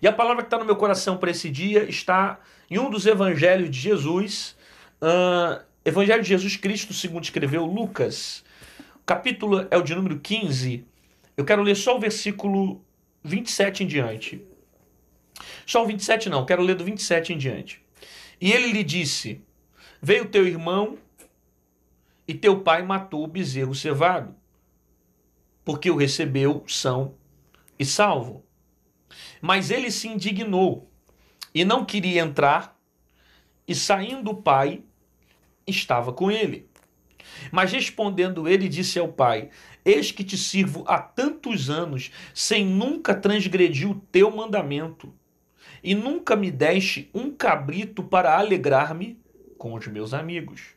E a palavra que está no meu coração para esse dia está em um dos evangelhos de Jesus, Evangelho de Jesus Cristo, segundo escreveu Lucas. O capítulo é o de número 15. Eu quero ler só o versículo 27 em diante. Só o 27 não, quero ler do 27 em diante. E ele lhe disse: Veio teu irmão e teu pai matou o bezerro cevado, porque o recebeu são e salvo. Mas ele se indignou e não queria entrar, e saindo o pai, estava com ele. Mas respondendo ele, disse ao pai: Eis que te sirvo há tantos anos, sem nunca transgredir o teu mandamento, e nunca me deste um cabrito para alegrar-me com os meus amigos.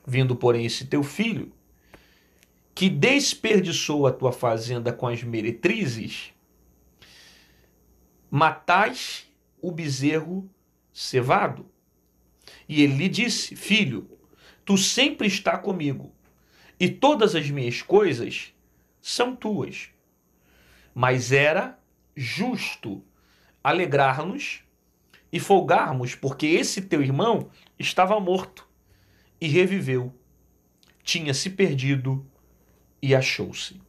Vindo, porém, esse teu filho, que desperdiçou a tua fazenda com as meretrizes, matais o bezerro cevado. E ele lhe disse: Filho, tu sempre está comigo, e todas as minhas coisas são tuas. Mas era justo alegrar-nos e folgarmos, porque esse teu irmão estava morto e reviveu, tinha se perdido e achou-se.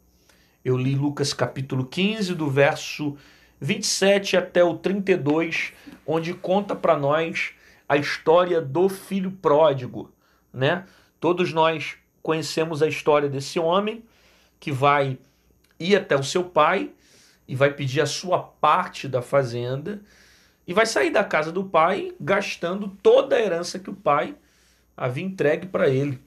Eu li Lucas capítulo 15, do verso 27 até o 32, onde conta para nós a história do filho pródigo, né? Todos nós conhecemos a história desse homem que vai ir até o seu pai e vai pedir a sua parte da fazenda e vai sair da casa do pai gastando toda a herança que o pai havia entregue para ele.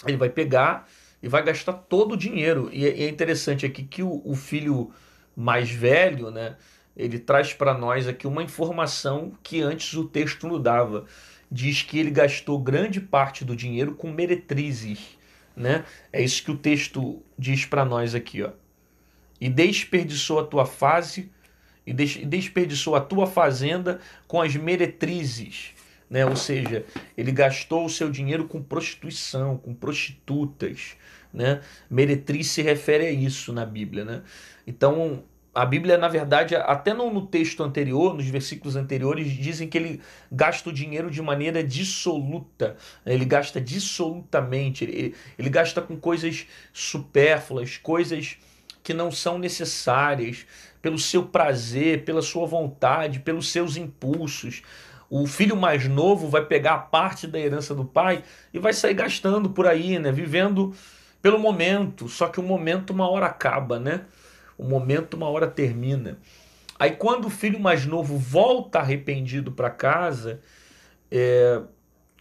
Ele vai pegar e vai gastar todo o dinheiro. E é interessante aqui que o filho mais velho, né, ele traz para nós aqui uma informação que antes o texto não dava. Diz que ele gastou grande parte do dinheiro com meretrizes, né? É isso que o texto diz para nós aqui, ó. E desperdiçou a tua fase, e desperdiçou a tua fazenda com as meretrizes, né? Ou seja, ele gastou o seu dinheiro com prostituição, com prostitutas, né? Meretriz se refere a isso na Bíblia, né? Então, a Bíblia, na verdade, até no texto anterior, nos versículos anteriores, dizem que ele gasta o dinheiro de maneira dissoluta, né? Ele gasta dissolutamente, ele gasta com coisas supérfluas, coisas que não são necessárias, pelo seu prazer, pela sua vontade, pelos seus impulsos. O filho mais novo vai pegar a parte da herança do pai e vai sair gastando por aí, né? Vivendo pelo momento, só que o momento uma hora acaba, né? O momento uma hora termina. Aí quando o filho mais novo volta arrependido para casa,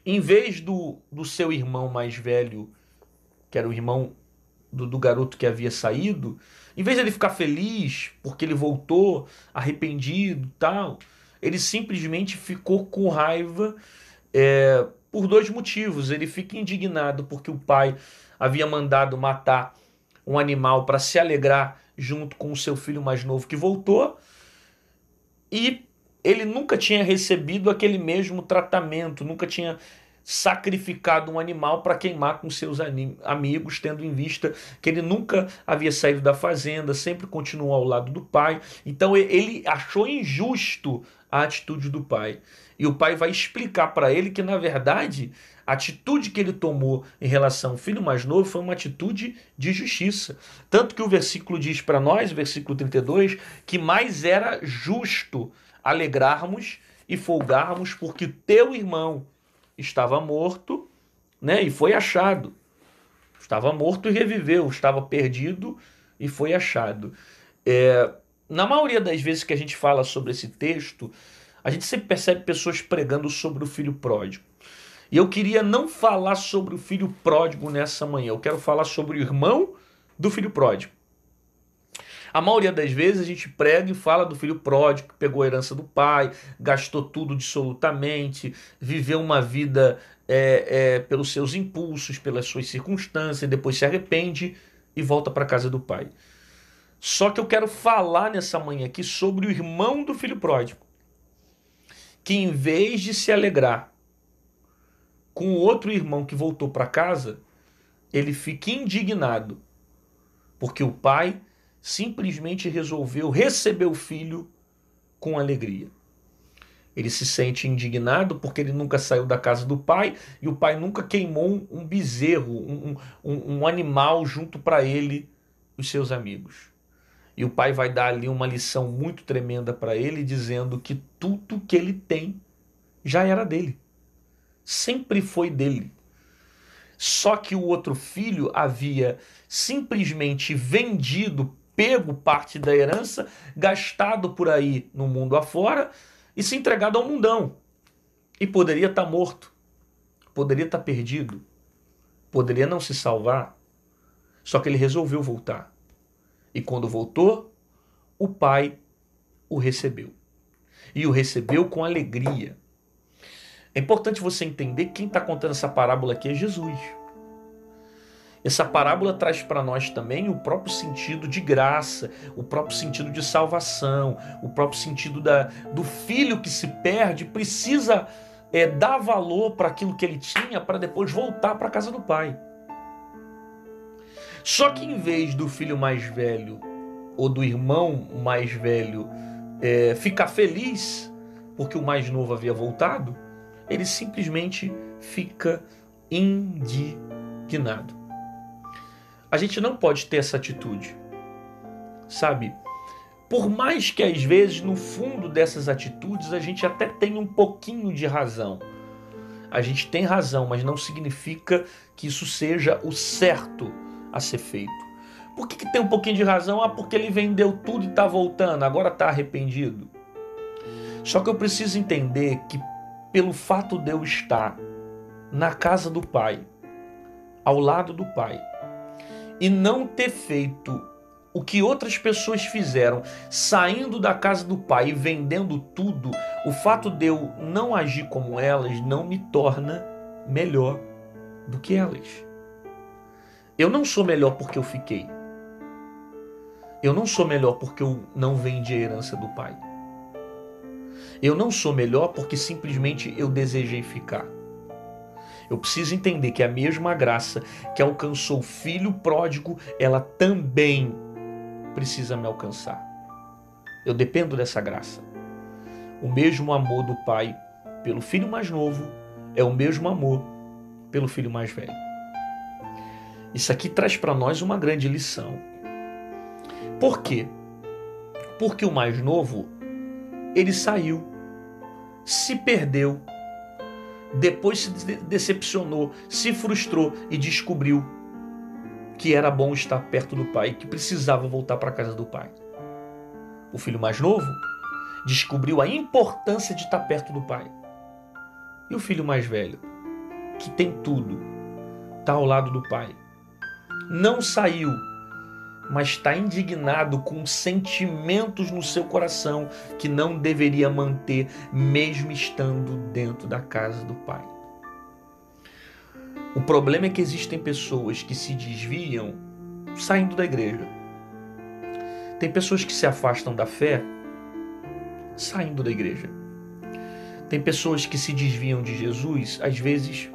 em vez do seu irmão mais velho, que era o irmão do garoto que havia saído, em vez de ele ficar feliz porque ele voltou arrependido e tal, ele simplesmente ficou com raiva, por dois motivos. Ele fica indignado porque o pai havia mandado matar um animal para se alegrar junto com o seu filho mais novo que voltou, e ele nunca tinha recebido aquele mesmo tratamento, nunca tinha sacrificado um animal para queimar com seus amigos, tendo em vista que ele nunca havia saído da fazenda, sempre continuou ao lado do pai. Então ele achou injusto a atitude do pai. E o pai vai explicar para ele que, na verdade, a atitude que ele tomou em relação ao filho mais novo foi uma atitude de justiça. Tanto que o versículo diz para nós, o versículo 32, que mais era justo alegrarmos e folgarmos, porque teu irmão estava morto, né, e foi achado. Estava morto e reviveu, estava perdido e foi achado. Na maioria das vezes que a gente fala sobre esse texto, a gente sempre percebe pessoas pregando sobre o filho pródigo. E eu queria não falar sobre o filho pródigo nessa manhã, eu quero falar sobre o irmão do filho pródigo. A maioria das vezes a gente prega e fala do filho pródigo que pegou a herança do pai, gastou tudo dissolutamente, viveu uma vida pelos seus impulsos, pelas suas circunstâncias, depois se arrepende e volta para a casa do pai. Só que eu quero falar nessa manhã aqui sobre o irmão do filho pródigo, que em vez de se alegrar com o outro irmão que voltou para casa, ele fica indignado, porque o pai simplesmente resolveu receber o filho com alegria. Ele se sente indignado porque ele nunca saiu da casa do pai e o pai nunca queimou um bezerro, um animal junto para ele, os seus amigos. E o pai vai dar ali uma lição muito tremenda para ele, dizendo que tudo que ele tem já era dele. Sempre foi dele. Só que o outro filho havia simplesmente vendido, pego parte da herança, gastado por aí no mundo afora e se entregado ao mundão. E poderia estar morto, poderia estar perdido, poderia não se salvar. Só que ele resolveu voltar. E quando voltou, o pai o recebeu. E o recebeu com alegria. É importante você entender que quem está contando essa parábola aqui é Jesus. Essa parábola traz para nós também o próprio sentido de graça, o próprio sentido de salvação, o próprio sentido do filho que se perde, precisa dar valor para aquilo que ele tinha para depois voltar para a casa do pai. Só que em vez do filho mais velho ou do irmão mais velho ficar feliz porque o mais novo havia voltado, ele simplesmente fica indignado. A gente não pode ter essa atitude, sabe? Por mais que às vezes no fundo dessas atitudes a gente até tenha um pouquinho de razão. A gente tem razão, mas não significa que isso seja o certo a ser feito. Por que tem um pouquinho de razão? Ah, porque ele vendeu tudo e está voltando, agora está arrependido. Só que eu preciso entender que pelo fato de eu estar na casa do pai, ao lado do pai, e não ter feito o que outras pessoas fizeram, saindo da casa do pai e vendendo tudo, o fato de eu não agir como elas não me torna melhor do que elas. Eu não sou melhor porque eu fiquei. Eu não sou melhor porque eu não vendi a herança do pai. Eu não sou melhor porque simplesmente eu desejei ficar. Eu preciso entender que a mesma graça que alcançou o filho pródigo, ela também precisa me alcançar. Eu dependo dessa graça. O mesmo amor do pai pelo filho mais novo é o mesmo amor pelo filho mais velho. Isso aqui traz para nós uma grande lição. Por quê? Porque o mais novo, ele saiu, se perdeu, depois se decepcionou, se frustrou e descobriu que era bom estar perto do pai, que precisava voltar para a casa do pai. O filho mais novo descobriu a importância de estar perto do pai. E o filho mais velho, que tem tudo, está ao lado do pai. Não saiu, mas está indignado com sentimentos no seu coração que não deveria manter, mesmo estando dentro da casa do pai. O problema é que existem pessoas que se desviam saindo da igreja. Tem pessoas que se afastam da fé saindo da igreja. Tem pessoas que se desviam de Jesus, às vezes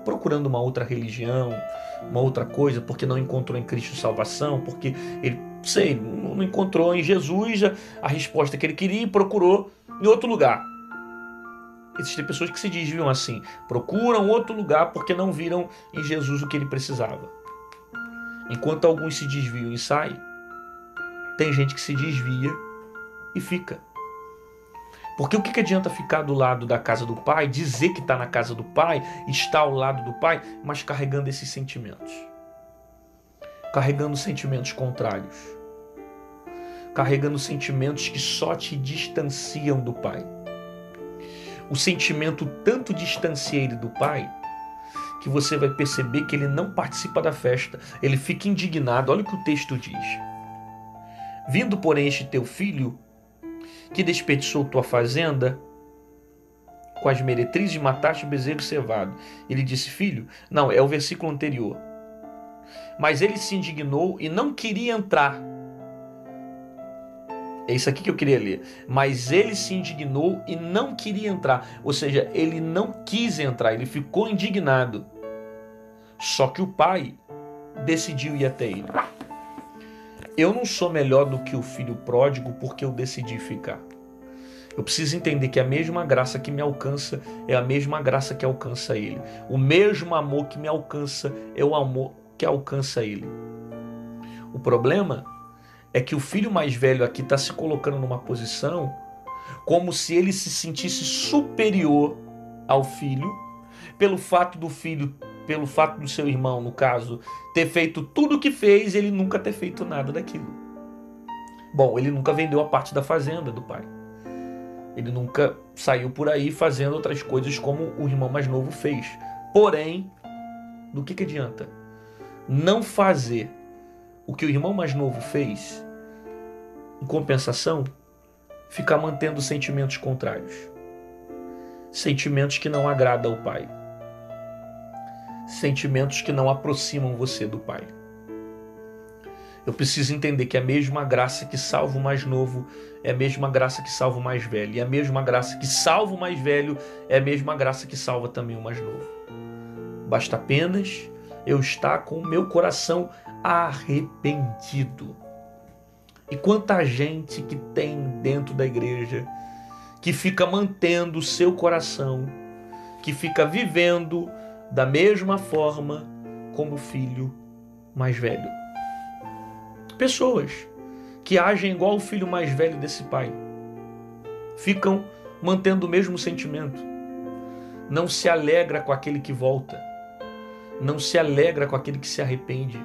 procurando uma outra religião, uma outra coisa, porque não encontrou em Cristo salvação, porque ele, não encontrou em Jesus a resposta que ele queria e procurou em outro lugar. Existem pessoas que se desviam assim, procuram outro lugar porque não viram em Jesus o que ele precisava. Enquanto alguns se desviam e saem, tem gente que se desvia e fica. Porque o que adianta ficar do lado da casa do pai, dizer que está na casa do pai, está ao lado do pai, mas carregando esses sentimentos? Carregando sentimentos contrários. Carregando sentimentos que só te distanciam do pai. O sentimento tanto distancia ele do pai, que você vai perceber que ele não participa da festa. Ele fica indignado. Olha o que o texto diz. Vindo, porém, este teu filho, que desperdiçou tua fazenda com as meretrizes, mataste o bezerro cevado. Ele disse, filho, não, é o versículo anterior. Mas ele se indignou e não queria entrar. É isso aqui que eu queria ler. Mas ele se indignou e não queria entrar. Ou seja, ele não quis entrar, ele ficou indignado. Só que o pai decidiu ir até ele. Eu não sou melhor do que o filho pródigo porque eu decidi ficar. Eu preciso entender que a mesma graça que me alcança é a mesma graça que alcança ele. O mesmo amor que me alcança é o amor que alcança ele. O problema é que o filho mais velho aqui está se colocando numa posição como se ele se sentisse superior ao filho, pelo fato do seu irmão, no caso, ter feito tudo o que fez e ele nunca ter feito nada daquilo. Bom, ele nunca vendeu a parte da fazenda do pai. Ele nunca saiu por aí fazendo outras coisas como o irmão mais novo fez. Porém, do que adianta? Não fazer o que o irmão mais novo fez, em compensação, ficar mantendo sentimentos contrários. Sentimentos que não agradam ao pai. Sentimentos que não aproximam você do pai. Eu preciso entender que a mesma graça que salva o mais novo é a mesma graça que salva o mais velho. E a mesma graça que salva o mais velho é a mesma graça que salva também o mais novo. Basta apenas eu estar com o meu coração arrependido. E quanta gente que tem dentro da igreja que fica mantendo o seu coração, que fica vivendo da mesma forma como o filho mais velho. Pessoas que agem igual o filho mais velho desse pai. Ficam mantendo o mesmo sentimento. Não se alegra com aquele que volta. Não se alegra com aquele que se arrepende.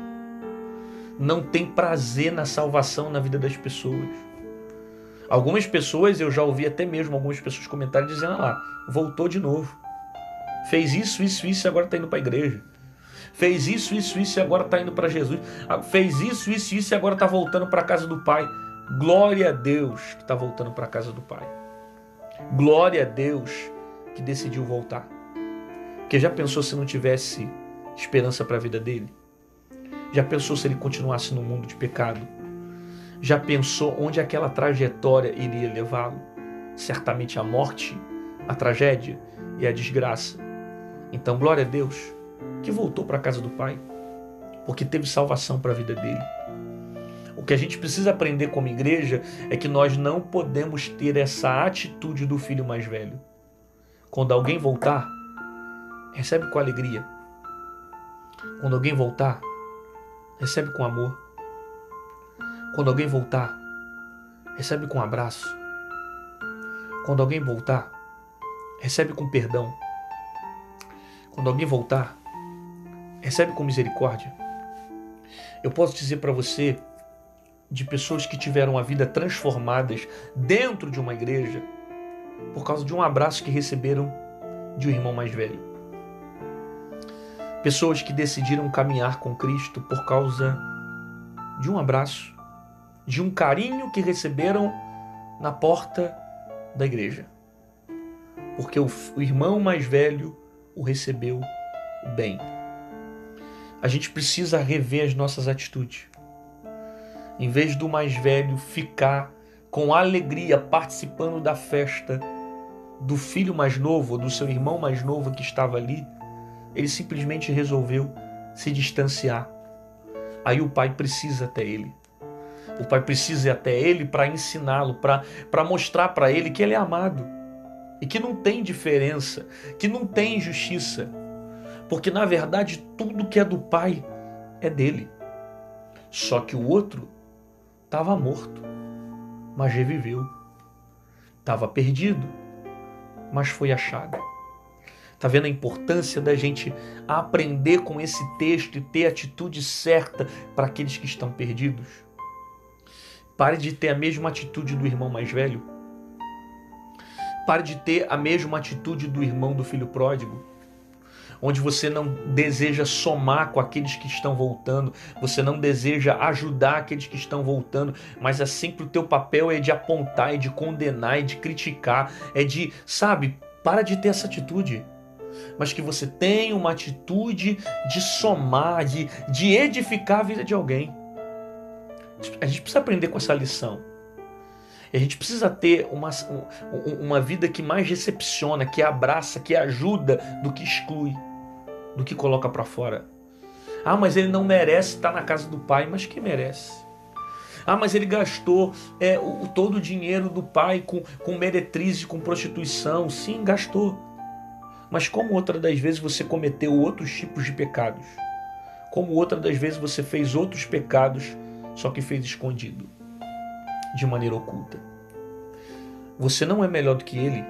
Não tem prazer na salvação na vida das pessoas. Algumas pessoas, eu já ouvi até mesmo algumas pessoas comentarem dizendo lá, voltou de novo. Fez isso e agora está indo para a igreja. Fez isso e agora está indo para Jesus. Fez isso e agora está voltando para a casa do Pai. Glória a Deus que está voltando para a casa do Pai. Glória a Deus que decidiu voltar. Porque já pensou se não tivesse esperança para a vida dele? Já pensou se ele continuasse no mundo de pecado? Já pensou onde aquela trajetória iria levá-lo? Certamente a morte, a tragédia e a desgraça. Então, glória a Deus que voltou para a casa do Pai, porque teve salvação para a vida dele. O que a gente precisa aprender como igreja é que nós não podemos ter essa atitude do filho mais velho. Quando alguém voltar, recebe com alegria. Quando alguém voltar, recebe com amor. Quando alguém voltar, recebe com abraço. Quando alguém voltar, recebe com perdão. Quando alguém voltar, recebe com misericórdia. Eu posso dizer para você de pessoas que tiveram a vida transformadas dentro de uma igreja por causa de um abraço que receberam de um irmão mais velho. Pessoas que decidiram caminhar com Cristo por causa de um abraço, de um carinho que receberam na porta da igreja. Porque o irmão mais velho o recebeu bem. A gente precisa rever as nossas atitudes. Em vez do mais velho ficar com alegria participando da festa do filho mais novo, ou do seu irmão mais novo que estava ali, ele simplesmente resolveu se distanciar. Aí o pai precisa até ele. O pai precisa ir até ele para ensiná-lo, para mostrar para ele que ele é amado e que não tem diferença, que não tem injustiça. Porque, na verdade, tudo que é do pai é dele. Só que o outro estava morto, mas reviveu. Estava perdido, mas foi achado. Está vendo a importância da gente aprender com esse texto e ter a atitude certa para aqueles que estão perdidos? Pare de ter a mesma atitude do irmão mais velho. Pare de ter a mesma atitude do irmão do filho pródigo, onde você não deseja somar com aqueles que estão voltando, você não deseja ajudar aqueles que estão voltando, mas é sempre o teu papel é de apontar, é de condenar, é de criticar, é de, para de ter essa atitude, mas que você tenha uma atitude de somar, de edificar a vida de alguém. A gente precisa aprender com essa lição. E a gente precisa ter uma vida que mais recepciona, que abraça, que ajuda, do que exclui, do que coloca para fora. Ah, mas ele não merece estar na casa do pai. Mas quem merece? Ah, mas ele gastou todo o dinheiro do pai com meretrizes, com prostituição. Sim, gastou. Mas como outra das vezes você cometeu outros tipos de pecados? Como outra das vezes você fez outros pecados, só que fez escondido, de maneira oculta? Você não é melhor do que ele,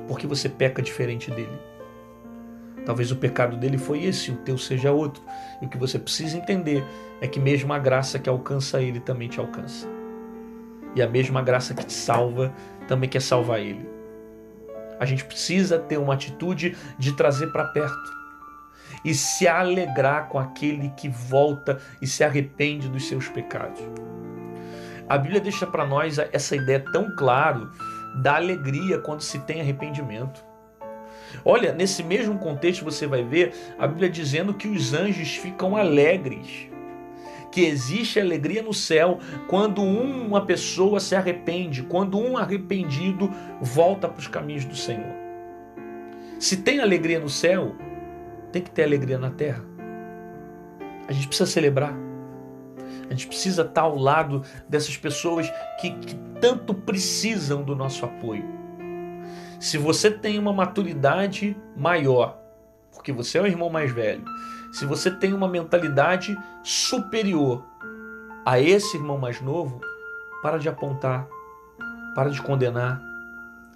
porque você peca diferente dele. Talvez o pecado dele foi esse, o teu seja outro. E o que você precisa entender é que mesmo a graça que alcança ele também te alcança. E a mesma graça que te salva também quer salvar ele. A gente precisa ter uma atitude de trazer para perto e se alegrar com aquele que volta e se arrepende dos seus pecados. A Bíblia deixa para nós essa ideia tão clara da alegria quando se tem arrependimento. Olha, nesse mesmo contexto você vai ver a Bíblia dizendo que os anjos ficam alegres, que existe alegria no céu quando uma pessoa se arrepende, quando um arrependido volta para os caminhos do Senhor. Se tem alegria no céu, tem que ter alegria na terra. A gente precisa celebrar. A gente precisa estar ao lado dessas pessoas que tanto precisam do nosso apoio. Se você tem uma maturidade maior, porque você é o irmão mais velho, se você tem uma mentalidade superior a esse irmão mais novo, para de apontar, para de condenar,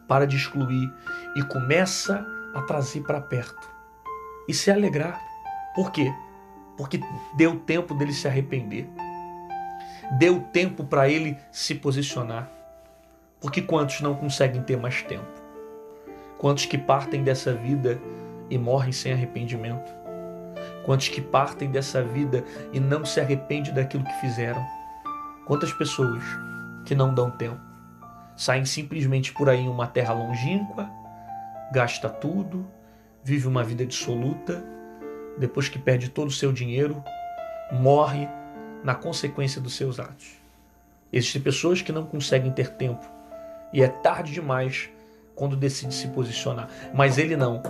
para de excluir e começa a trazer para perto e se alegrar. Por quê? Porque deu tempo dele se arrepender. Deu tempo para ele se posicionar. Porque quantos não conseguem ter mais tempo? Quantos que partem dessa vida e morrem sem arrependimento? Quantos que partem dessa vida e não se arrependem daquilo que fizeram? Quantas pessoas que não dão tempo? Saem simplesmente por aí em uma terra longínqua, gasta tudo, vive uma vida dissoluta, depois que perde todo o seu dinheiro, morre na consequência dos seus atos. Existem pessoas que não conseguem ter tempo e é tarde demais quando decide se posicionar. Mas ele não.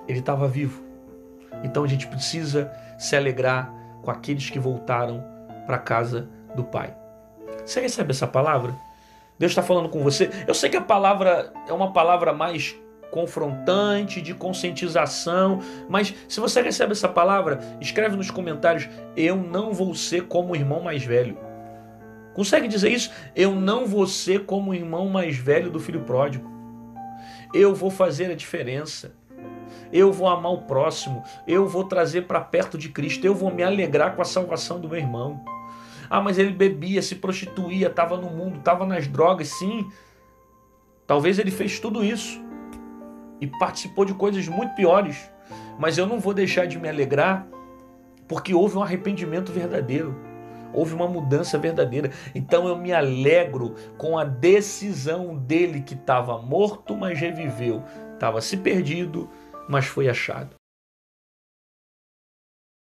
Ele estava vivo. Então a gente precisa se alegrar com aqueles que voltaram para a casa do Pai. Você recebe essa palavra? Deus está falando com você. Eu sei que a palavra é uma palavra mais confrontante, de conscientização, mas se você recebe essa palavra, escreve nos comentários: eu não vou ser como o irmão mais velho. Consegue dizer isso? Eu não vou ser como o irmão mais velho do filho pródigo. Eu vou fazer a diferença. Eu vou amar o próximo. Eu vou trazer para perto de Cristo. Eu vou me alegrar com a salvação do meu irmão. Ah, mas ele bebia, se prostituía, estava no mundo, estava nas drogas. Sim, talvez ele fez tudo isso e participou de coisas muito piores. Mas eu não vou deixar de me alegrar porque houve um arrependimento verdadeiro. Houve uma mudança verdadeira. Então eu me alegro com a decisão dele que estava morto, mas reviveu. Estava se perdido, mas foi achado.